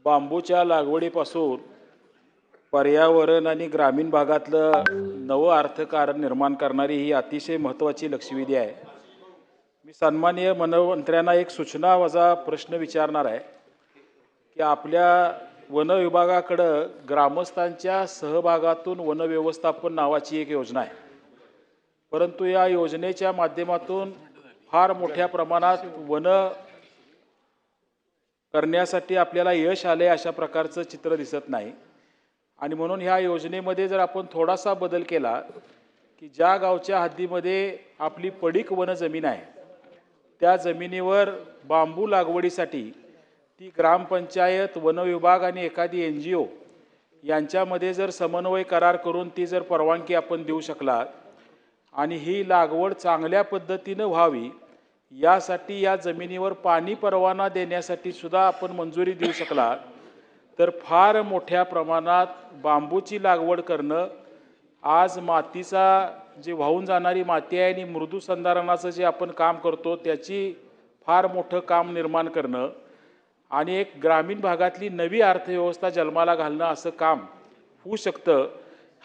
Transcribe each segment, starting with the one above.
बांबूच्या लागवडीपासून पर्यावरण आणि ग्रामीण भागातलं नवं अर्थकारण निर्माण करणारी ही अतिशय महत्त्वाची लक्षवेधी आहे. मी सन्माननीय वनमंत्र्यांना एक सूचना वजा प्रश्न विचारणार आहे की आपल्या वन विभागाकडं ग्रामस्थांच्या सहभागातून वन व्यवस्थापन नावाची एक योजना आहे. परंतु या योजनेच्या माध्यमातून फार मोठ्या प्रमाणात वन करण्यासाठी आपल्याला यश आले अशा प्रकारचं चित्र दिसत नाही. आणि म्हणून ह्या योजनेमध्ये जर आपण थोडासा बदल केला की ज्या गावच्या हद्दीमध्ये आपली पडीक वन जमीन आहे त्या जमिनीवर बांबू लागवडीसाठी ती ग्रामपंचायत, वन विभाग आणि एखादी NGO यांच्यामध्ये जर समन्वय करार करून ती जर परवानगी आपण देऊ शकला आणि ही लागवड चांगल्या पद्धतीनं व्हावी यासाठी या जमिनीवर पाणी परवाना देण्यासाठी सुद्धा आपण मंजुरी देऊ शकला तर फार मोठ्या प्रमाणात बांबूची लागवड करणं, आज मातीचा जे वाहून जाणारी माती आहे आणि मृदू संधारणाचं जे आपण काम करतो त्याची फार मोठं काम निर्माण करणं आणि एक ग्रामीण भागातली नवी अर्थव्यवस्था जन्माला घालणं असं काम होऊ शकतं.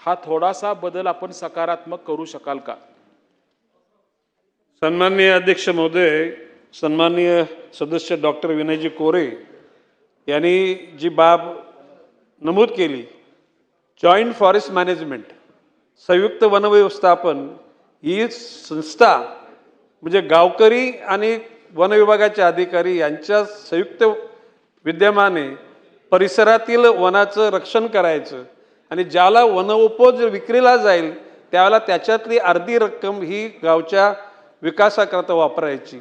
हा थोडासा बदल आपण सकारात्मक करू शकाल का? सन्माननीय अध्यक्ष महोदय, सन्माननीय सदस्य डॉक्टर विनयजी कोरे यांनी जी बाब नमूद केली, जॉईंट फॉरेस्ट मॅनेजमेंट, संयुक्त वन व्यवस्थापन ही संस्था म्हणजे गावकरी आणि वन विभागाचे अधिकारी यांच्या संयुक्त विद्यमाने परिसरातील वनाचं रक्षण करायचं आणि ज्याला वनोपज विक्रीला जाईल त्यावेळेला त्याच्यातली अर्धी रक्कम ही गावच्या विकासाकरता वापरायची.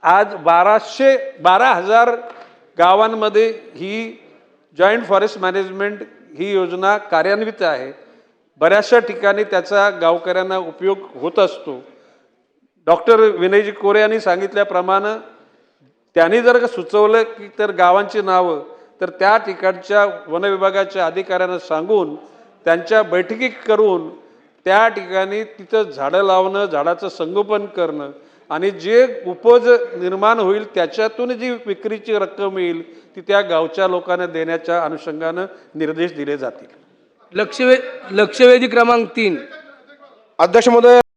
आज 12,000 गावांमध्ये ही जॉईंट फॉरेस्ट मॅनेजमेंट ही योजना कार्यान्वित आहे. बऱ्याचशा ठिकाणी त्याचा गावकऱ्यांना उपयोग होत असतो. डॉक्टर विनयजी कोरे यांनी सांगितल्याप्रमाणे त्यांनी जर का सुचवलं की तर गावांची नावं तर त्या ठिकाणच्या वन विभागाच्या अधिकाऱ्यांना सांगून त्यांच्या बैठकी करून त्या ठिकाणी तिथं झाडं लावणं, झाडाचं संगोपन करणं आणि जे उपज निर्माण होईल त्याच्यातून जी विक्रीची रक्कम येईल ती त्या गावच्या लोकांना देण्याच्या अनुषंगानं निर्देश दिले जातील. लक्षवेधी क्रमांक 3. अध्यक्ष महोदय.